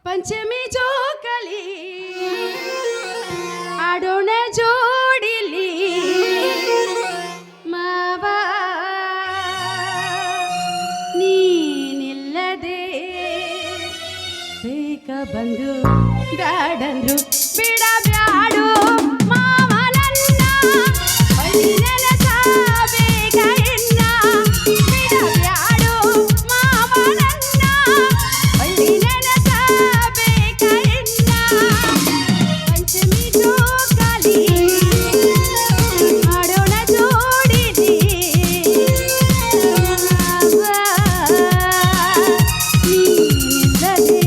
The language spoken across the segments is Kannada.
ಪಂಚಮಿ ಜೋಕಲಿ ಆಡೋಣ ಜೋಡಿಲಿ ಮಾವ ನೀನಿಲ್ಲದೆ ಬೇಕ ಬಂದು ಬ್ಯಾಡಂದ್ರು ಬಿಡ ಬ್ಯಾಡು ಮಾವ ನನ್ನ ಬಳಿ ನೆಲಸಬೇಕ ಎನ್ನ ಬಿಡ ಬ್ಯಾಡು ಮಾವ ನನ್ನ ಬಳಿ ನೆಲಸಬೇಕ ಎನ್ನ ಪಂಚಮಿ ಜೋಕಾಲಿ ಆಡೋಣ ಜೋಡಿಲಿ ನೀನಿಲ್ಲದೆ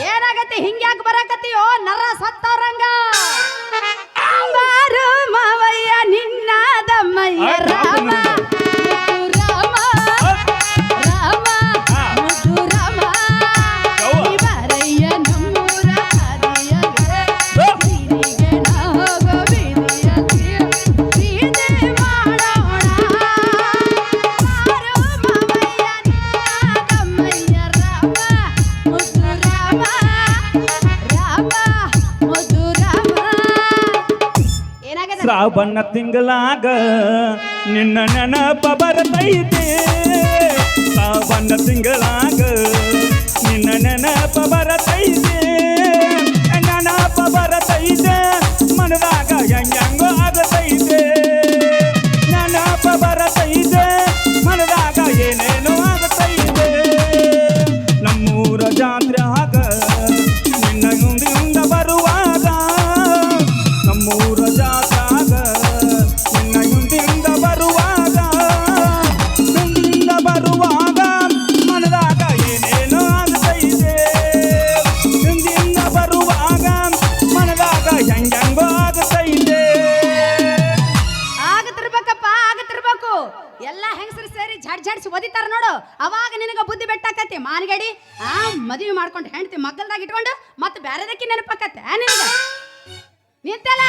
ಏನಾಗತ್ತೆ ಹಿಂಗ್ಯಾಕೆ ಬರಕತ್ತೀಯೋ ನರ ಸತ್ತವರಂಗ ಬಾರು ಮಾವಯ್ಯ ನಿನ್ನ ದಮ್ಮಯ್ಯ ರಾಮ ರಾಮ ರಾಮ ಮುದ್ದು ರಾಮ ಇವರಯ್ಯ ನಮ್ಮೂರ ಹರಿಯಗೆ ಸಿರಿಗೆ ನಾಗೋ ಬಿರಿಯಗೆ ಸೀತೆ ಮಾಡೋಣ ಬಾರು ಮಾವಯ್ಯ ನಿನ್ನ ದಮ್ಮಯ್ಯ ರಾಮ ಮುದ್ದು ರಾಮ ರಾಮ ಮುದ್ದು ರಾಮ ಏನಾಗದ ಶ್ರಾವಣ ತಿಂಗಳಾಗ ನಿನ್ನ ನೆನಪ ಬರತೈತೆ ಶ್ರಾವಣ ತಿಂಗಳಾಗ ನಿನ್ನ ನೆನಪ ಬರತೈತೆ ನೆನಪ ಬರತೈತೆ ಮನದಾಗ ಹೆಂಗೋ ಆಗತೈತೆ ನೆನಪ ಬರತೈತೆ ಮನದಾಗ ಏನೇನೋ ಆಗತೈತೆ ನಮ್ಮೂರ ಜಾತ್ರೆ ಆಗ ನಿನ್ನ ಮುಂದಿಂದ ಬರುವಾಗ ನಮ್ಮೂರ ಜಾತ್ರಾಗ ನಿನ್ನ ಮುಂದಿಂದ ಬರುವಾಗ ಮನದಾಗ ಏನೇನೋ ಆಗತೈತೆ ಮುಂದಿಂದ ಬರುವಾಗ ಮನದಾಗ ಹೆಂಗೋ ಆಗತೈತೆ ಆಗತಿರ್ಬೇಕಪ್ಪ ಆಗತಿರ್ಬೇಕು ಎಲ್ಲ ಹೆಂಗಸರು ಸೇರಿ ಝಾಡ್ಸಿ ಒದಿತಾರ ನೋಡು ಅವಾಗ ನಿನಗ ಬುದ್ಧಿ ಬೆಟ್ಟಾಕತಿ ಮಾನಗಡಿ ಮದುವೆ ಮಾಡ್ಕೊಂಡು ಹೆಂಡತಿ ಮಗ್ಗಲ್ದಾಗ ಇಟ್ಕೊಂಡು ಮತ್ತೆ ಬ್ಯಾರೆದಕ್ಕೆ ನೆನಪಾಕತ್ತೆ ನಿನಗ ನಿಂತಲ್ಲ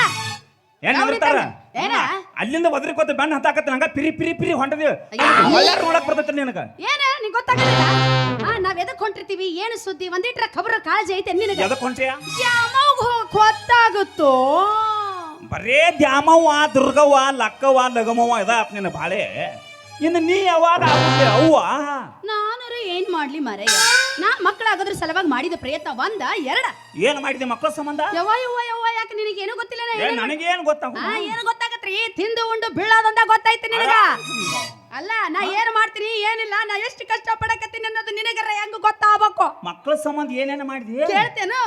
ಏನ್ ಹೇಳ್ತಾರ ಏನ ಅಲ್ಲಿಂದ ಒದರಿಕೋತ ಬೆನ್ನ ಹತ್ತಾಕತ್ತ ನಂಗ ಪಿರಿ ಪಿರಿ ಪಿರಿ ಹೊಂಟದಿ ಒಳ್ಳೆ ನೋಡಕ್ ಬರ್ತೈತಿ ನಿನಗ ಏನ ನಿಂಗೆ ಗೊತ್ತಾಗಲ್ಲ ನಾವ್ ಎದಕ್ ಹೊಂಟಿರ್ತೀವಿ ಏನು ಸುದ್ದಿ ಒಂದಿಟ್ರ ಖಬರ ಕಾಳಜಿ ಐತೆ ನಿನಗ ಎದಕ್ ಹೊಂಟಿಯ ಯಾವಾಗ ಗೊತ್ತಾಗುತ್ತೋ ಬರೇ ದ್ಯಾಮವ್ವ ದುರ್ಗವ್ವ ಲಕ್ಕವ್ವ ಲಗಮವ್ವ ಇದ ನಿನ್ನ ಬಾಳೆ ಇನ್ನು ನೀ ಯಾವಾಗ ಆಗುತ್ತೆ ಅವ್ವ ನಾನರು ಏನ್ ಮಾಡ್ಲಿ ಮರೆಯ ನಾ ಮಕ್ಕಳಾಗೋದ್ರ ಸಲುವಾಗಿ ಮಾಡಿದ ಪ್ರಯತ್ನ ಒಂದ ಎರಡ ಏನ್ ಮಾಡಿದೆ ಮಕ್ಕಳ ಸಂಬಂಧ ಯವ್ವ ಯವ್ವ ಯವ್ವ ಯಾಕೆ ನಿನಗೇನು ಗೊತ್ತಿಲ್ಲ ನನಗೇನು ಗೊತ್ತಾಗ ಏನು ಗೊತ್ತಾಗತ್ರಿ ತಿಂದು ಉಂಡು ಬೀಳೋದಂತ ಗೊತ್ತೈತಿ ನಿನಗ ಅಲ್ಲ ನಾ ಏನ್ ಮಾಡ್ತೀನಿ ಏನಿಲ್ಲ ನಾ ಎಷ್ಟು ಕಷ್ಟ ಪಡಕತ್ತೀನಿ ಅನ್ನೋದು ನಿನಗರ ಹೆಂಗ ಗೊತ್ತಾಗಬೇಕು ಮಕ್ಕಳ ಸಂಬಂಧ ಏನೇನು ಮಾಡಿದೆ ಕೇಳ್ತೇನು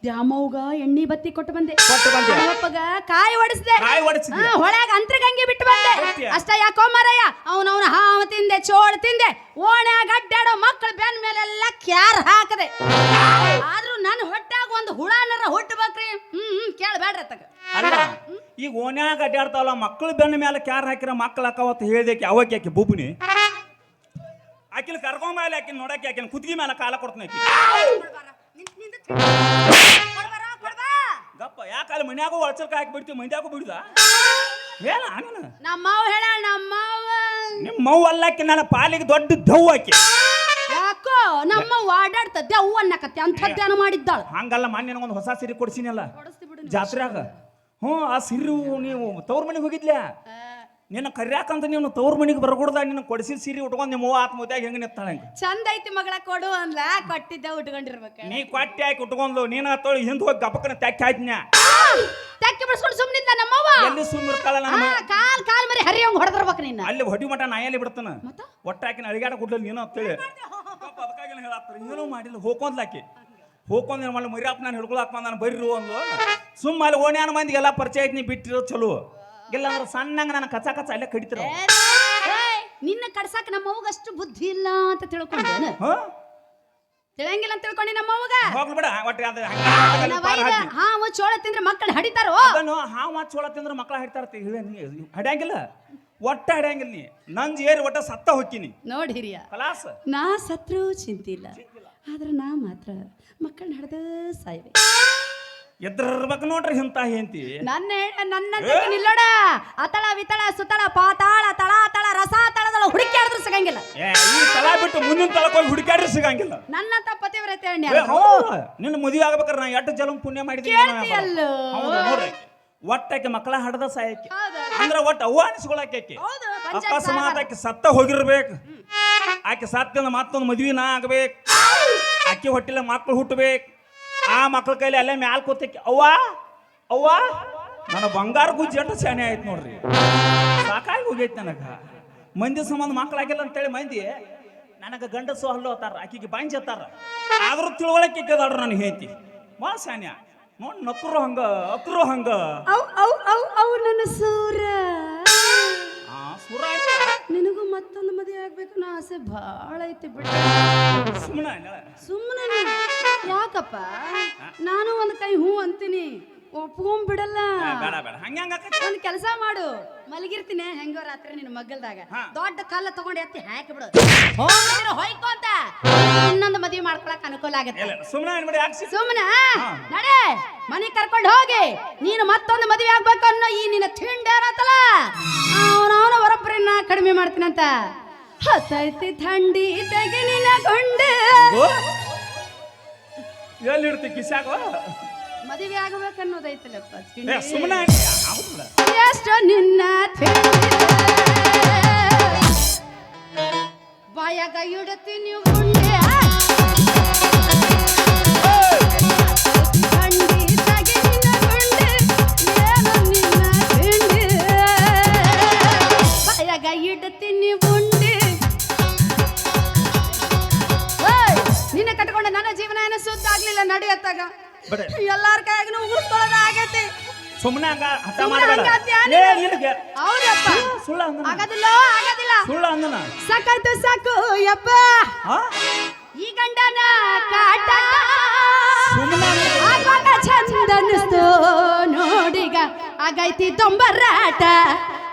ದ್ಯಾಮವ್ಗ ಎಣ್ಣಿ ಬತ್ತಿ ಕೊಟ್ಟು ಬಂದೆ ಅಪ್ಪಗ ಕಾಯಿ ಹೊಡಿಸಿದೆ ಹೊಳ್ಯಾಗ ಅಂತರ್ಗಂಗೆ ಬಿಟ್ಟು ಬಂದೆ ಅಷ್ಟ ಯಾಕೋ ಮರಯ್ಯ ಅವನವನ ಹಾವ ತಿಂದೆ ಚೋಳು ತಿಂದೆ ಓಣ್ಯಾಗ ಅಡ್ಡಾಡೋ ಮಕ್ಕಳ ಬೆನ್ ಮೇಲೆಲ್ಲ ಕ್ಯಾರ್ ಹಾಕದೆ ಆದ್ರೂ ನನ್ನ ಹೊಟ್ಟಾಗ ಒಂದು ಹುಳಾನರ ಹುಟ್ಟಬೇಕ್ರಿ ಕೇಳಬೇಡ್ರಿ ತಗ ಅಲ್ಲ ಈಗ ಓನ್ಯಾಗ ಅಡ್ಡಾಡ್ತಾವಲ್ಲ ಮಕ್ಕಳ ಬೆನ್ನ ಮೇಲೆ ಕ್ಯಾರ್ ಹಾಕಿರ ಮಕ್ಕಳ ಅಕ್ಕವತ್ತು ಹೇಳ್ದೇಕಿ ಅವಕ್ಕೆ ಆಕಿ ಬುಬ್ನಿ ಆಕಿನ ಕರ್ಕೊಂಡ್ ಮೇಲೆ ಆಕಿನ ನೋಡಕ್ಕೆ ಆಕಿನ ಕುತ್ತಿಗೆ ಮೇಲೆ ಕಾಲ ಕೊಡ್ತೀನಿ ಆಕಿ ಗಪ್ಪ ಯಾಕಲ್ಲಿ ಮನ್ಯಾಗೂ ಒಳಚರ್ಕ ಹಾಕಿ ಬಿಡ್ತೀವಿ ಮಂದ್ಯಾಗೂ ಬಿಡುದ ಹೇಳ ನೀನು ನಮ್ಮವ್ ಹೇಳ ನಮ್ಮವ್ವ ನಿಮ್ಮ ಮೌ ಅಲ್ಲಾಕಿ ನನ್ನ ಪಾಲಿಗೆ ದೊಡ್ಡ ದವ್ವ ಆಕಿ ಯಾಕೋ ನಮ್ಮ ಓಡಾಡ್ತದ್ದೆ ಅವು ಅನ್ನಕತ್ತೆ ಅಂಥದ್ದೇನು ಮಾಡಿದ್ದಾಳ ಹಂಗಲ್ಲ ಮೊನ್ನೆ ಒಂದು ಹೊಸ ಸೀರೆ ಕೊಡ್ಸಿನಲ್ಲ ಜಾತ್ರೆಯಾಗ ಆ ಸೀರೆ ನೀವು ತವ್ರ ಮನೆಗೆ ಹೋಗಿದ್ಲ್ಯಾ ನಿನ್ನ ಕರ್ಯಾಕಂತ ನೀವು ತವ್ರ ಮನೆಗೆ ಬರಕೂಡ್ದ ನಿನ್ನ ಕೊಡಿಸಿದ ಸೀರೆ ಉಟ್ಕೊಂಡು ನಿಮ್ಮ ಆತ್ಮಹತ್ಯಾಗ ಹೆಂಗ ನಿತ್ತಾಳ ಹಂಗ ಚಂದ ಐತಿ ಮಗಳ ಕೊಡು ಅನ್ಲ ಕೊಟ್ಟಿದ್ದೆ ಉಟ್ಕೊಂಡಿರ್ಬೇಕು ನೀ ಕೊಟ್ಟಿ ಹಾಕಿ ಉಟ್ಕೊಂಡು ನೀನ ತೊಳಿ ಹಿಂದ್ ಹೋಗಿ ಗಪ್ಪಕ್ಕನ ತೆಕ್ಕಿ ಹಾಯ್ತಿನ್ಯಾ ತೆಕ್ಕಿ ಬಿಡಿಸ್ಕೊಂಡು ಸುಮ್ಮನಿದ್ದ ನಮ್ಮವ್ವ ಎಲ್ಲಿ ಸುಮ್ಮಿರ್ತಾಳ ನನ್ನ ಕಾಲ್ ಮರಿ ಹರಿಯಂಗ್ ಹೊಡೆದಿರ್ಬೇಕು ನಿನ್ನ ಅಲ್ಲಿ ಹೊಡಿ ಮಠ ನಾಯಲ್ಲಿ ಬಿಡ್ತಾನ ಒಟ್ಟ ಹಾಕಿನ ಅಳಿಗಾಡ ಗುಡ್ಡಲ್ಲಿ ನೀನು ಅಂತೇಳಿ ಅದಕ್ಕಾಗಿ ಹೇಳಾಕ್ತಾರೆ ಏನೂ ಮಾಡಿಲ್ಲ ಹೋಕೊಂದ್ಲಾಕಿ ಹೋಕೊಂಡ್ ಏನ್ ಮಾಡಿ ಮರಿಯಪ್ಪ ನಾನು ಹಿಡ್ಕೊಳಕ್ ನಾನು ಬರ್ರಿ ಒಂದು ಸುಮ್ಮ ಅಲ್ಲಿ ಓಣ್ಯಾನ ಮಂದಿಗೆಲ್ಲ ಪರಿಚಯ ಐತಿ ನೀ ಬಿಟ್ಟಿರೋ ಚಲೋ ಇಲ್ಲ ಅಂದ್ರೆ ಸಣ್ಣಂಗ ನಾನು ಕಚ ಅಲ್ಲೇ ಕಡಿತಿರ ನಿನ್ನ ಕಡ್ಸಾಕ ನಮ್ಮ ಅವ್ಗ ಅಷ್ಟು ಬುದ್ಧಿ ಇಲ್ಲ ಅಂತ ತಿಳ್ಕೊಂಡೇನ ತಿಳಿಯಂಗಿಲ್ಲ ಅಂತ ತಿಳ್ಕೊಂಡಿ ನಮ್ಮವ್ವಗ ಹೋಗ್ಲಿ ಬಿಡ ಒಟ್ಟು ಅದು ಹಾವು ಚೋಳ ತಿಂದ್ರೆ ಮಕ್ಕಳು ಹಡಿತಾರೋ ಅದನ್ನು ಹಾವು ಚೋಳ ತಿಂದ್ರೆ ಮಕ್ಳ ಹಿಡ್ತಾರತಿ ಹಡ್ಯಾಂಗಿಲ್ಲ ಒಟ್ಟ ಹಡ್ಯಾಂಗಿಲ್ಲ ನೀ ನಂಜ್ ಏರಿ ಒಟ್ಟ ಸತ್ತ ಹೋಗ್ತೀನಿ ನೋಡಿ ಹಿರಿಯ ಕಲಾಸ ನಾ ಸತ್ರು ಚಿಂತಿಲ್ಲ ಆದ್ರೆ ನಾ ಮಾತ್ರ ಮಕ್ಕಳನ್ನ ಹಡ್ದ ಸಾಯ್ವೆ ಎದ್ರಬೇಕು ನೋಡ್ರಿ ಇಂತ ಹೆಂತಿ ನನ್ನ ನಿಲ್ಲೋಡ ಅತಳ ವಿತಳ ಸುತಳ ಪಾತಾಳ ತಳಾತಳ ರಸಾತಳದಳ ಹುಡುಕ್ಯಾಡಿದ್ರು ಸಿಗಂಗಿಲ್ಲ ಈ ತಳ ಬಿಟ್ಟು ಮುಂದಿನ ತಳಕ್ ಹೋಗಿ ಹುಡುಕಾಡ್ರಿ ಸಿಗಂಗಿಲ್ಲ ನನ್ನಂತ ಪತಿವ್ರತೆ ನಿನ್ನ ಮದುವೆ ಆಗ್ಬೇಕಾರೆ ನಾ ಎಷ್ಟು ಜಲಂ ಪುಣ್ಯ ಮಾಡಿದ್ದೀನಿ ನೋಡ್ರಿ ಒಟ್ಟಕ್ಕೆ ಮಕ್ಕಳ ಹಡದ ಸಾಯಕ್ಕೆ ಅಂದ್ರ ಒಟ್ಟು ಅವ್ವ ಅನಿಸ್ಕೊಳಕ್ಕೆ ಅಕಸ್ಮಾತ್ ಆಕೆ ಸತ್ತ ಹೋಗಿರ್ಬೇಕು ಆಕೆ ಸತ್ತಿಂದ ಮತ್ತೊಂದು ಮದ್ವಿ ನಾ ಆಗ್ಬೇಕು ಅಕ್ಕಿ ಹೊಟ್ಟಿಲ್ಲ ಮಕ್ಕಳು ಹುಟ್ಟಬೇಕು ಆ ಮಕ್ಳ ಕೈಲಿ ಅಲ್ಲೇ ಮ್ಯಾಲ್ ಕೂತಕ್ಕೆ ಅವ್ವ ಅವ್ವ ನನ್ನ ಬಂಗಾರ ಗುಜ್ಜಿ ಅಷ್ಟು ಶಾನೆ ಆಯ್ತು ನೋಡ್ರಿ ಸಾಕಾಗಿ ಹೋಗೈತಿ ನನಗ ಮಂದಿ ಸಂಬಂಧ ಮಕ್ಳಾಗಿಲ್ಲ ಅಂತೇಳಿ ಮಂದಿ ನನಗೆ ಗಂಡಸು ಹಲ್ಲು ಅತ್ತಾರ ಆಕಿಗೆ ಬಾಂಜ್ ಅತ್ತಾರ ಆದ್ರೂ ತಿಳುವಳಿಕೆ ಇಕ್ಕದಾಡ್ರು ನನಗೆ ಹೇಳ್ತಿ ಭಾಳ ಶಾನ್ಯ ನೋಡ್ ನಕ್ರು ಹಂಗ ಅಕ್ರು ಹಂಗ ಅವು ನನ್ನ ಸೂರ ಸುರ ನಿನಗೂ ಮತ್ತೊಂದು ಮದುವೆ ಆಗ್ಬೇಕು ನಾ ಆಸೆ ಭಾಳ ಐತಿ ಬಿಡ ಸುಮ್ಮನೆ ಯಾಕಪ್ಪ ನಾನು ಒಂದ್ ಕೈ ಹೂ ಅಂತೀನಿ ಒಪ್ಕೊಂಡ್ಬಿಡಲ್ಲ ಒಂದ್ ಕೆಲಸ ಮಾಡು ಮಲಗಿರ್ತೀನಿ ಹೆಂಗೋ ರಾತ್ರಿ ನಿನ್ನ ಮಗ್ಗಲ್ದಾಗ ದೊಡ್ಡ ಕಲ್ಲ ತಗೊಂಡು ಎತ್ತಿ ಹಾಕಿ ಬಿಡು ಹೊಯ್ಕೋ ಅಂತ ಇನ್ನೊಂದು ಮದುವೆ ಮಾಡ್ಕೊಳಕ್ ಅನುಕೂಲ ಆಗತ್ತೆ ಸುಮ್ಮನೆ ನಡೆ ಮನೆ ಕರ್ಕೊಂಡು ಹೋಗಿ ನೀನು ಮತ್ತೊಂದು ಮದುವೆ ಆಗ್ಬೇಕು ಅನ್ನೋ ಈ ನಿನ್ನ ತಿಂಡೇನತ್ತಲ್ಲ ಅವನವನ ಹೊರಬ್ರನ್ನ ಕಡಿಮೆ ಮಾಡ್ತೀನಂತ ಹತ್ತೈತಿ ಥಂಡಿ ತೆಗೆ ನಿನ್ನ ಗೊಂಡೆ ಎಲ್ಲಿಡ್ತಿ ಕಿಸಾಗೋ ಮದುವೆ ಆಗಬೇಕನ್ನೋದೈತಲ್ಲಪ್ಪ ಎಷ್ಟು ನಿನ್ನ ಬಾಯಾಗ ಇಡತೀನಿ ಗುಂಡೆ ಖಂಡಿತಾಗಿ ನಿನ್ನ ಗುಂಡೆ ಏನು ನಿನ್ನ ತಿಂಡಿ ಬಾಯಾಗ ಇಡತೀನಿ ಗುಂಡೆ ನಿನ್ನ ಕಟ್ಕೊಂಡ ನನ್ನ ಜೀವನ ಏನು ಸುದ್ದ ಆಗ್ಲಿಲ್ಲ ನಡೆಯತ್ತಾಗ ಎಲ್ಲಾರ ಕೈಯಾಗ ಉಳಿಸ್ಕೊಳ್ಳೋದ ಆಗೈತಿ ಸುಮ್ಮನೆ ಆಗೋದಿಲ್ಲ ಸಾಕಾಯ್ತು ಸಾಕು ಯಪ್ಪ ಈ ಗಂಡನ ಕಾಟ ಆಗಾಗ ಚಂದ ಅನ್ನಿಸ್ತು ನೋಡೀಗ ಆಗೈತಿ ದೊಂಬರಾಟ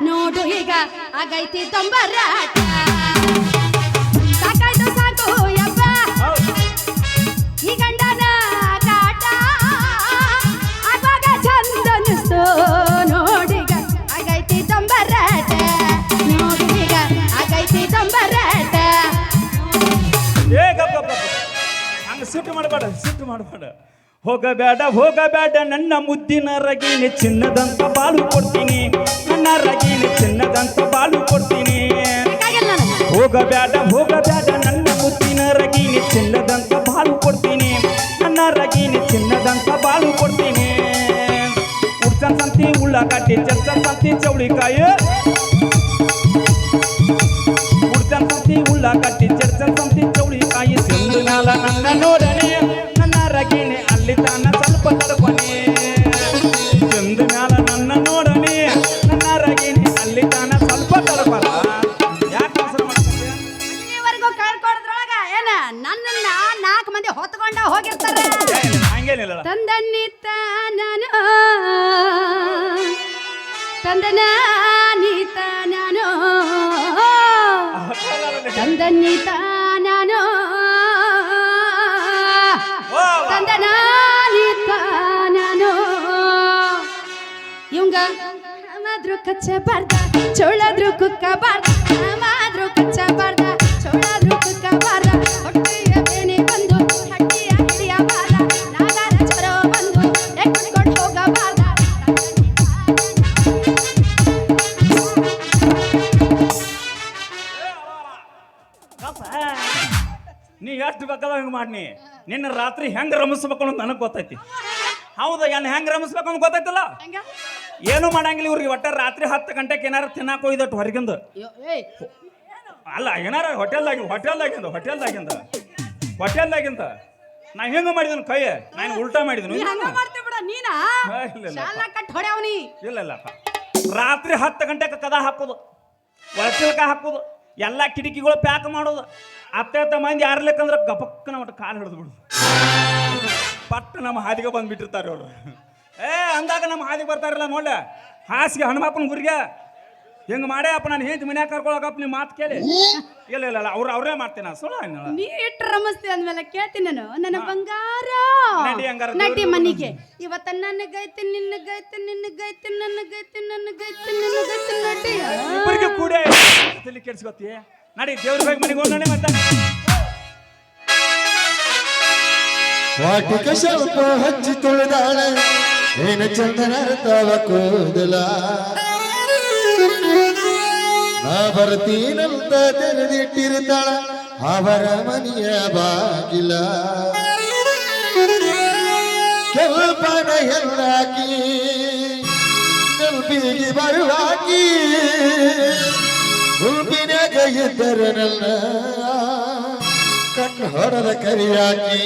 ನೋಡು ಈಗ ಆಗೈತಿ ದೊಂಬರಾಟ ಸಾಕಾಯ್ತು ಸಾಕು ಯಪ್ಪ ಈ ಗಂಡನ ಕಾಟ ಆಗಾಗ ಚಂದ ಅನ್ನಿಸ್ತು ನೋಡೀಗ ಆಗೈತಿ ದೊಂಬರಾಟ ನೋಡೀಗ ಆಗೈತಿ ದೊಂಬರಾಟ ಹಂಗ ಸಿಟ್ಟು ಮಾಡಬೇಡ ಹೋಗಬೇಡ ನನ್ನ ಮುದ್ದಿನ ರಗೀನಿ ಚಿನ್ನದಂತ ಬಾಳು ಕೊಡ್ತೀನಿ ನನ್ನ ರಗೀನಿ ಚಿನ್ನದಂತ ಬಾಳು ಕೊಡ್ತೀನಿ ಹೋಗಬೇಡ ನನ್ನ ಮುದ್ದಿನ ರಗೀನಿ ಚಿನ್ನದಂತ ಬಾಳು ಕೊಡ್ತೀನಿ ನನ್ನ ರಗೀನಿ ಚಿನ್ನದಂತ ಬಾಳು ಕೊಡ್ತೀನಿ ಉಡ್ಸನ್ ಸಂತಿ ಉಳ್ಳಾಗಡ್ಡಿ ಚರ್ಚನ್ ಸಂತಿ ಚೌಳಿಕಾಯಿ ಉಡ್ಸನ್ ಸಂತಿ ಉಳ್ಳಾಗಡ್ಡಿ ಚರ್ಚನ್ ಸಂತಿ ಚೌಳಿಕಾಯಿ ತಿಂದು ಮ್ಯಾಲ ನನ್ನ ನೋಡಣೆ ನನ್ನ ರಗೀನಿ ಅಲ್ಲಿ ತಾನ ಸ್ವಲ್ಪ ತಡ್ಕೊನೆ ತಿಂದು ಮ್ಯಾಲ ನನ್ನ ನೋಡಣೆ ನನ್ನ ರಗೀನಿ ಅಲ್ಲಿ ತಾನ ಸ್ವಲ್ಪ ತಡ್ಕೊಳ ನಾಲ್ಕು ಮಂದಿ ಹೊತ್ಕೊಂಡ ಹೋಗಿರ್ತಾರೆ ತಂದನ್ನಿತ್ತ ನಾನು ತಂದನಾನಿತ ನಾನು ತಂದನ್ನಿತ ನಾನು ತಂದನಾನಿತ ನಾನು ಇವಂಗ ಮಾದ್ರು ಕಚ್ಚಬಾರ್ದ ಚೋಳಾದ್ರು ಕುಕ್ಕಬಾರ್ದ ಮಾದ್ರು ಕಚ್ಚಬಾರ್ದ ಚೋಳಾದ್ರು ಕುಕ್ಕಬಾರ್ದ ಹೊಟ್ಟೆಯ ಬೇನೆ ಬಂದು ಹಟ್ಟಿಯ ಹಿಡಿಯಬಾರ್ದ ನಾಗರ ಚರೋ ಬಂದು ಎತ್ಕೊಂಡು ಹೋಗಬಾರ್ದ ನೀ ಎಷ್ಟು ಬೇಕಾದ ಹಂಗೆ ಮಾಡಿ ನಿನ್ನ ರಾತ್ರಿ ಹೆಂಗೆ ರಮಿಸ್ಬೇಕು ಅಂತ ನನಗೆ ಗೊತ್ತೈತಿ ಹೌದಾ ಏನು ಹೆಂಗೆ ರಮಿಸ್ಬೇಕು ಅಂತ ಗೊತ್ತೈತಲ್ಲ ಏನು ಮಾಡಂಗಿಲ್ಲ ಇವ್ರಿಗೆ ಒಟ್ಟ ರಾತ್ರಿ 10 ಗಂಟೆಗೆ ಏನಾರು ತಿನ್ನಾಕ ಹೋಯ್ದಟ್ಟು ಹೊರಗಿಂದ ಅಲ್ಲ ಏನಾರ ಹೋಟೆಲ್ದಾಗಿಂದ ನಾ ಹೆಂಗ ಮಾಡಿದನು ಕೈ ನಾನು ಉಲ್ಟಾ ಮಾಡಿದನು ಇಲ್ಲ ರಾತ್ರಿ 10 ಗಂಟೆಗೆ ಕದ ಹಾಕೋದು ಒಳಚಿಲ್ಕ ಹಾಕೋದು ಎಲ್ಲ ಕಿಟಕಿಗಳು ಪ್ಯಾಕ್ ಮಾಡೋದು. ಅತ್ತ ಮಂದಿ ಯಾರ್ಲಿಕ್ಕಂದ್ರೆ ಗಪಕ್ಕನ ಒಟ್ಟು ಕಾಲು ಹಿಡಿದು ಬಿಡು, ಪಟ್ಟು ನಮ್ಮ ಹಾದಿಗೆ ಬಂದ್ಬಿಟ್ಟಿರ್ತಾರೆ ಅವರು. ಅಂದಾಗ ನಮ್ಮ ಹಾದಿಗೆ ಬರ್ತಾರಲ್ಲ ನೋಡ, ಹಾಸಿಗೆ ಹನುಮಪ್ಪನ ಗುರಿಗೆ ಹಿಂಗೆ ಮಾಡೇ ಅಪ್ಪ ನಾನು ಹೆಂತ ಮನ್ಯಾಗ ಕರ್ಕೊಳಕಪ್ಪ ನಿಮ್ಮ ಮಾತು ಕೇಳಿ. ಇಲ್ಲ ಇಲ್ಲ ಅವ್ರೇ ಮಾಡ್ತೇನೆ ಸುಳ್ಳ. ನೀ ಇಟ್ಟು ರಮಸ್ತಿ ಅಂದ್ಮೇಲೆ ಕೇಳ್ತೀನಿ ನಾನು, ನನ್ನ ಬಂಗಾರ ನಡಿ ಹಂಗಾರ ನಟಿ ಮನಿಗೆ. ಇವತ್ತ ನನಗೈತಿ ನಿನ್ನಗೈತಿ ನಿನ್ನಗೈತಿ ನನಗೈತಿ ನನಗೈತಿ ನಿನ್ನಗೈತಿ ನಟಿ. ಇಬ್ಬರಿಗೆ ಕೂಡ ತಲೆ ಕೆಡ್ಸ್ಕೊತಿ. ನಡಿ ದೇವ್ರ ಬಗ್ಗೆ ಮನೆಗೆ ಹೋಗೋಣ. ಮತ್ತೆ ವಾಟಿಕ ಸ್ವಲ್ಪ ಹಚ್ಚಿ ತೊಳೆದಾಳ, ಏನ ಚಂದನ ತವ ಕೂದಲ, ನಾ ಬರ್ತೀನಂತ ತೆರೆದಿಟ್ಟಿರ್ತಾಳ ಅವರ ಮನೆಯ ಬಾಗಿಲ. ಕೆಲ್ಪನ ಎಲ್ಲಾಕಿ ನೆಲ್ಪಿಗೆ ಬರುವಾಕಿ, ಗುಂಪಿನಾಗ ಇದ್ದರನಲ್ಲ ಕಣ್ಣು ಹೊರದ ಕರಿಯಾಕಿ.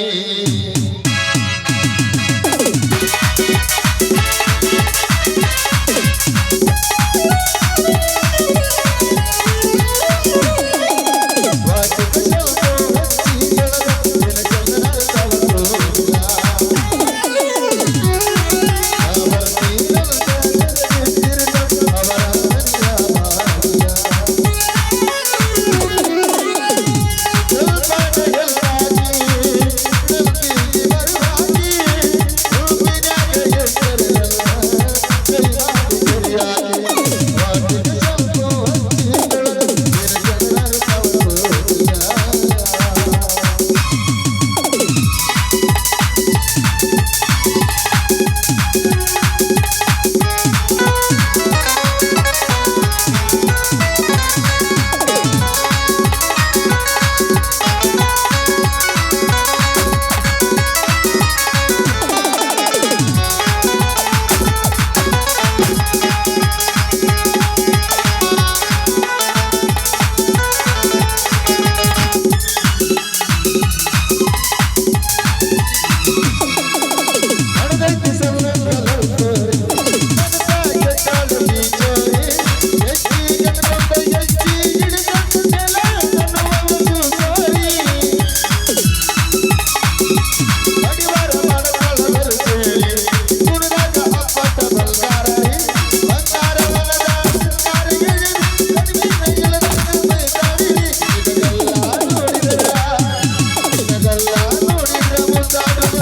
ನೋಡಿದ್ರ